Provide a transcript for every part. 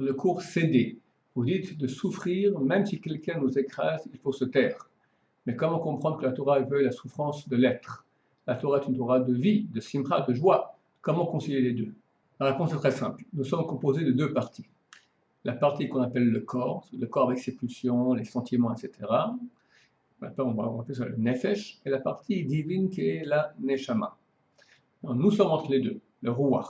le cours céder. Vous dites de souffrir, même si quelqu'un nous écrase, il faut se taire. Mais comment comprendre que la Torah veut la souffrance de l'être? La Torah est une Torah de vie, de simcha, de joie. Comment concilier les deux? La réponse est très simple. Nous sommes composés de deux parties. La partie qu'on appelle le corps avec ses pulsions, les sentiments, etc. Maintenant, on va appeler ça le nefesh, et la partie divine qui est la neshama. Alors, nous sommes entre les deux, le ruach.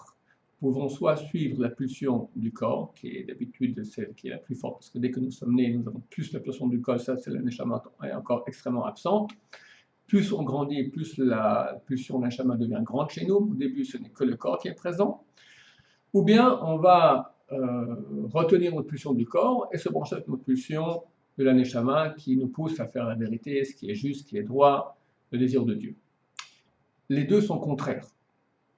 Nous pouvons soit suivre la pulsion du corps, qui est d'habitude celle qui est la plus forte, parce que dès que nous sommes nés, nous avons plus la pulsion du corps, ça c'est la neshama est encore extrêmement absente. Plus on grandit, plus la pulsion neshama devient grande chez nous. Au début, ce n'est que le corps qui est présent. Ou bien on va retenir notre pulsion du corps et se brancher avec notre pulsion de la neshama qui nous pousse à faire la vérité, ce qui est juste, ce qui est droit, le désir de Dieu. Les deux sont contraires.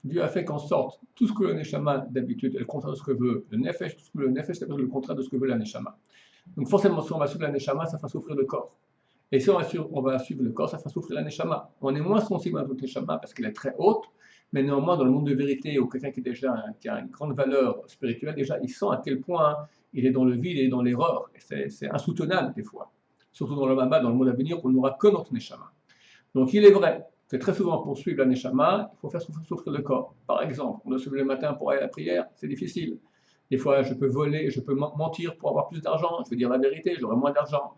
Dieu a fait qu'en sorte, tout ce que le neshama d'habitude est le contraire de ce que veut le nefesh, tout ce que le nefesh c'est le contraire de ce que veut la neshama. Donc forcément, si on va suivre la neshama, ça va souffrir le corps. Et si on va suivre le corps, ça va souffrir la neshama. On est moins sensible à notre neshama parce qu'elle est très haute, mais néanmoins, dans le monde de vérité, ou quelqu'un qui a une grande valeur spirituelle, déjà, il sent à quel point il est dans le vide et dans l'erreur. C'est insoutenable des fois. Surtout dans le Mamba, dans le monde à venir, on n'aura que notre neshama. Donc il est vrai que très souvent, pour suivre la neshama, il faut faire souffrir le corps. Par exemple, on doit se lever le matin pour aller à la prière, c'est difficile. Des fois, je peux voler, je peux mentir pour avoir plus d'argent, je veux dire la vérité, j'aurai moins d'argent.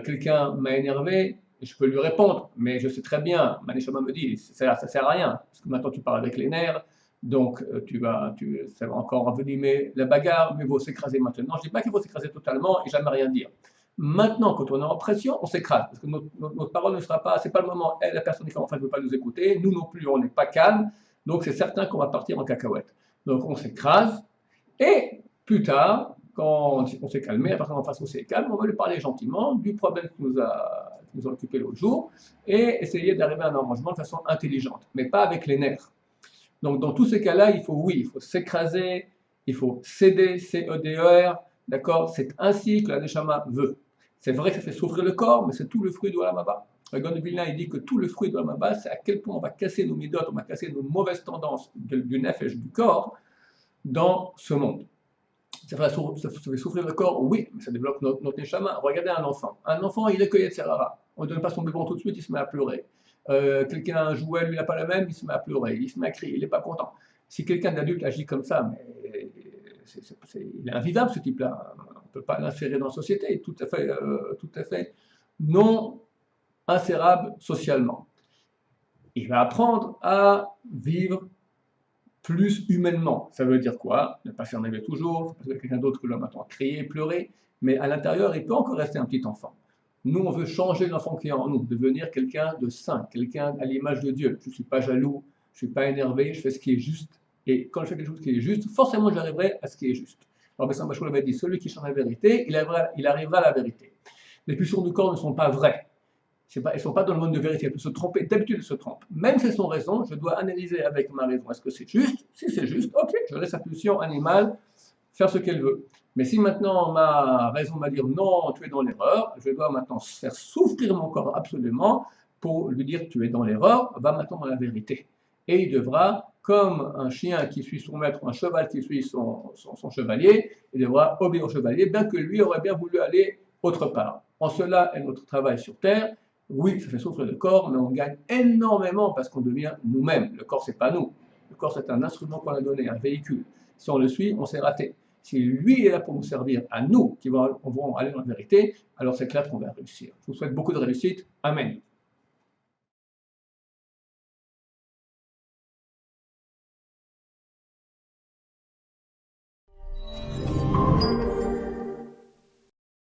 Quelqu'un m'a énervé, je peux lui répondre, mais je sais très bien, ma neshama me dit, ça ne sert à rien, parce que maintenant tu parles avec les nerfs, donc ça va encore envenimer la bagarre, mais il faut s'écraser maintenant. Je ne dis pas qu'il faut s'écraser totalement et jamais rien dire. Maintenant, quand on est en pression, on s'écrase, parce que notre parole ne sera pas, c'est pas le moment, la personne qui est en face ne veut pas nous écouter, nous non plus, on n'est pas calme, donc c'est certain qu'on va partir en cacahuète. Donc on s'écrase, et plus tard, quand on s'est calmé, la personne en face aussi est calme, on va lui parler gentiment du problème qui nous a occupé l'autre jour, et essayer d'arriver à un arrangement de façon intelligente, mais pas avec les nerfs. Donc dans tous ces cas-là, il faut s'écraser, il faut céder, C-E-D-E-R, d'accord? C'est ainsi que la neshama veut. C'est vrai que ça fait souffrir le corps, mais c'est tout le fruit de Olam Haba. Le Gaon de Vilna, il dit que tout le fruit de Olam Haba, c'est à quel point on va casser nos midotes, on va casser nos mauvaises tendances du nefesh, du corps, dans ce monde. Ça fait souffrir le corps, oui, mais ça développe notre neshama. Regardez un enfant. Un enfant, il est cueilli de Serrara. On ne donne pas son biberon tout de suite, il se met à pleurer. Quelqu'un a un jouet, lui, il n'a pas la même, il se met à pleurer, il se met à crier, il n'est pas content. Si quelqu'un d'adulte agit comme ça, mais il est invivable ce type-là. On ne peut pas l'insérer dans la société, tout à fait non insérable socialement. Il va apprendre à vivre plus humainement. Ça veut dire quoi? Ne pas s'énerver toujours, parce que quelqu'un d'autre que l'homme attend crier, pleurer, mais à l'intérieur, il peut encore rester un petit enfant. Nous, on veut changer l'enfant qui est en nous, devenir quelqu'un de saint, quelqu'un à l'image de Dieu. Je ne suis pas jaloux, je ne suis pas énervé, je fais ce qui est juste. Et quand je fais quelque chose qui est juste, forcément, j'arriverai à ce qui est juste. Alors, Bessan Bachou l'avait dit, celui qui cherche la vérité, il arrivera à la vérité. Les pulsions du corps ne sont pas vraies. Elles ne sont pas dans le monde de vérité, elles peuvent se tromper, d'habitude elles se trompent. Même si elles sont raison, je dois analyser avec ma raison. Est-ce que c'est juste? Si c'est juste, ok, je laisse la pulsion animale faire ce qu'elle veut. Mais si maintenant ma raison va dire non, tu es dans l'erreur, je dois maintenant faire souffrir mon corps absolument pour lui dire tu es dans l'erreur, va maintenant dans la vérité. Et il devra, comme un chien qui suit son maître, ou un cheval qui suit son chevalier, il devra obéir au chevalier, bien que lui aurait bien voulu aller autre part. En cela est notre travail sur terre. Oui, ça fait souffrir le corps, mais on gagne énormément parce qu'on devient nous-mêmes. Le corps, c'est pas nous. Le corps, c'est un instrument qu'on a donné, un véhicule. Si on le suit, on s'est raté. Si lui est là pour nous servir, à nous, qui vont aller dans la vérité, alors c'est clair qu'on va réussir. Je vous souhaite beaucoup de réussite. Amen.